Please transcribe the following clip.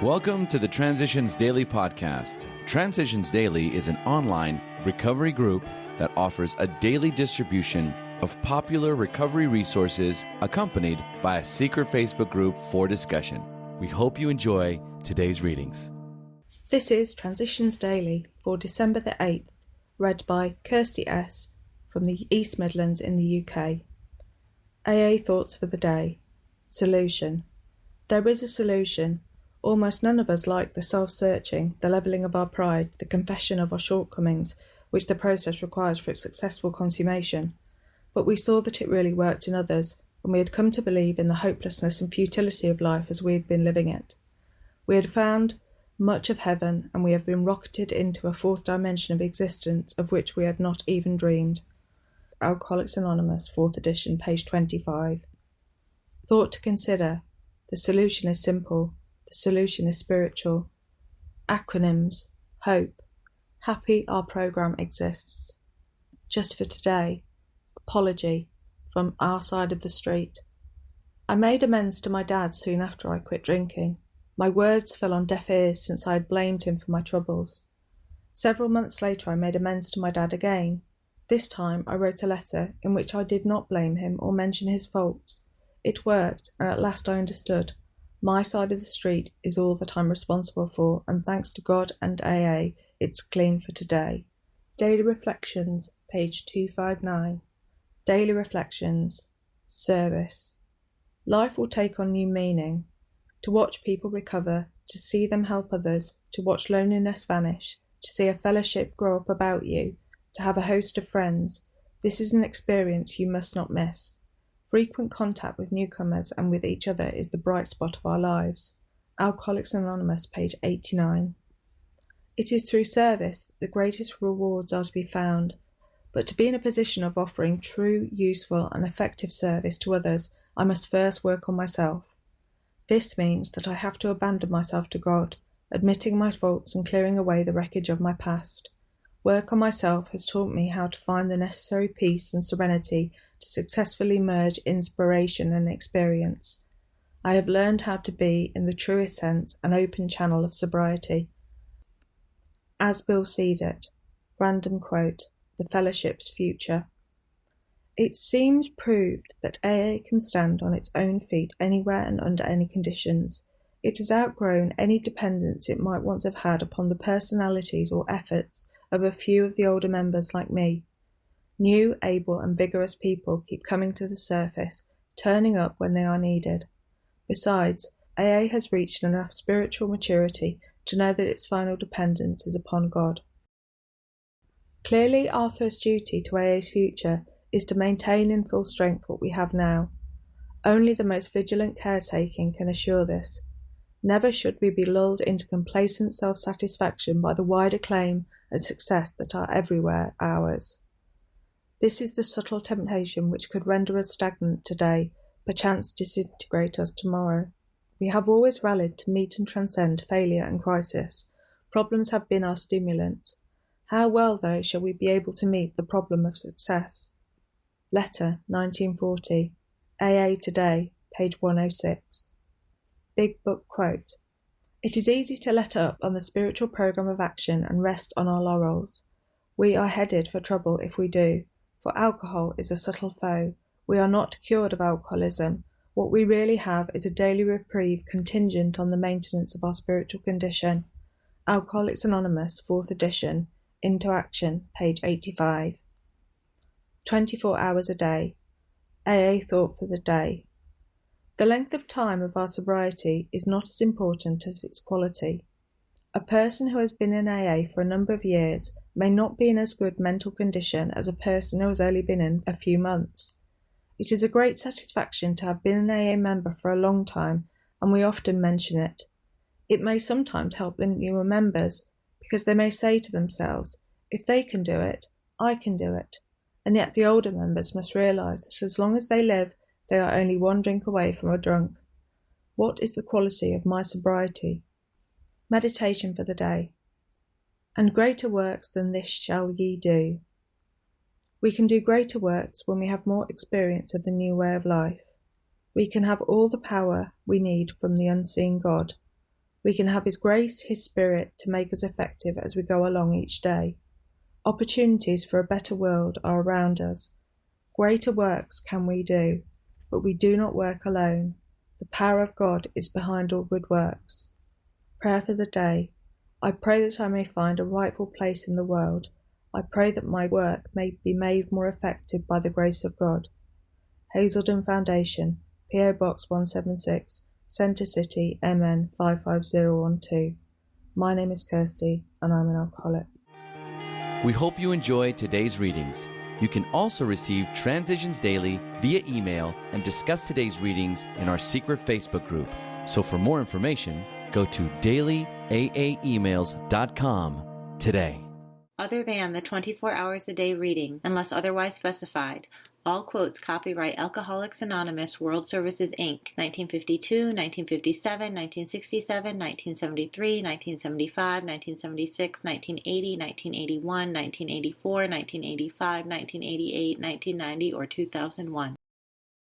Welcome to the Transitions Daily podcast. Transitions Daily is an online recovery group that offers a daily distribution of popular recovery resources accompanied by a secret Facebook group for discussion. We hope you enjoy today's readings. This is Transitions Daily for December the 8th, read by Kirsty S. from the East Midlands in the UK. AA Thoughts for the Day. Solution. There is a solution. Almost none of us like the self-searching, the levelling of our pride, the confession of our shortcomings, which the process requires for its successful consummation. But we saw that it really worked in others, and we had come to believe in the hopelessness and futility of life as we had been living it. We had found much of heaven, and we have been rocketed into a fourth dimension of existence of which we had not even dreamed. Alcoholics Anonymous, 4th edition, page 25. Thought to consider. The solution is simple. The solution is spiritual. Acronyms. Hope. Happy our program exists. Just for today. Apology. From our side of the street. I made amends to my dad soon after I quit drinking. My words fell on deaf ears since I had blamed him for my troubles. Several months later I made amends to my dad again. This time I wrote a letter in which I did not blame him or mention his faults. It worked, and at last I understood. My side of the street is all that I'm responsible for, and thanks to God and AA, it's clean for today. Daily Reflections, page 259. Daily Reflections. Service. Life will take on new meaning. To watch people recover, to see them help others, to watch loneliness vanish, to see a fellowship grow up about you, to have a host of friends. This is an experience you must not miss. Frequent contact with newcomers and with each other is the bright spot of our lives. Alcoholics Anonymous, page 89. It is through service that the greatest rewards are to be found, but to be in a position of offering true, useful and effective service to others, I must first work on myself. This means that I have to abandon myself to God, admitting my faults and clearing away the wreckage of my past. Work on myself has taught me how to find the necessary peace and serenity to successfully merge inspiration and experience. I have learned how to be, in the truest sense, an open channel of sobriety. As Bill sees it. Random quote. The Fellowship's Future. It seems proved that AA can stand on its own feet anywhere and under any conditions. It has outgrown any dependence it might once have had upon the personalities or efforts of a few of the older members like me. New, able and vigorous people keep coming to the surface, turning up when they are needed. Besides, AA has reached enough spiritual maturity to know that its final dependence is upon God. Clearly, our first duty to AA's future is to maintain in full strength what we have now. Only the most vigilant caretaking can assure this. Never should we be lulled into complacent self-satisfaction by the wide acclaim and success that are everywhere ours. This is the subtle temptation which could render us stagnant today, perchance disintegrate us tomorrow. We have always rallied to meet and transcend failure and crisis. Problems have been our stimulants. How well, though, shall we be able to meet the problem of success? Letter, 1940. AA Today, page 106. Big Book quote. It is easy to let up on the spiritual program of action and rest on our laurels. We are headed for trouble if we do, for alcohol is a subtle foe. We are not cured of alcoholism. What we really have is a daily reprieve contingent on the maintenance of our spiritual condition. Alcoholics Anonymous, 4th edition, Into Action, page 85. 24 hours a day. AA Thought for the Day. The length of time of our sobriety is not as important as its quality. A person who has been in AA for a number of years may not be in as good mental condition as a person who has only been in a few months. It is a great satisfaction to have been an AA member for a long time, and we often mention it. It may sometimes help the newer members, because they may say to themselves, if they can do it, I can do it. And yet the older members must realise that as long as they live, they are only one drink away from a drunk. What is the quality of my sobriety? Meditation for the day. And greater works than this shall ye do. We can do greater works when we have more experience of the new way of life. We can have all the power we need from the unseen God. We can have His grace, His Spirit to make us effective as we go along each day. Opportunities for a better world are around us. Greater works can we do, but we do not work alone. The power of God is behind all good works. Prayer for the day. I pray that I may find a rightful place in the world. I pray that my work may be made more effective by the grace of God. Hazelden Foundation, P.O. Box 176, Centre City, MN 55012. My name is Kirsty, and I'm an alcoholic. We hope you enjoyed today's readings. You can also receive Transitions Daily via email and discuss today's readings in our secret Facebook group. So for more information, go to dailyaaemails.com today. Other than the 24 hours a day reading, unless otherwise specified, all quotes copyright Alcoholics Anonymous World Services, Inc., 1952, 1957, 1967, 1973, 1975, 1976, 1980, 1981, 1984, 1985, 1988, 1990, or 2001.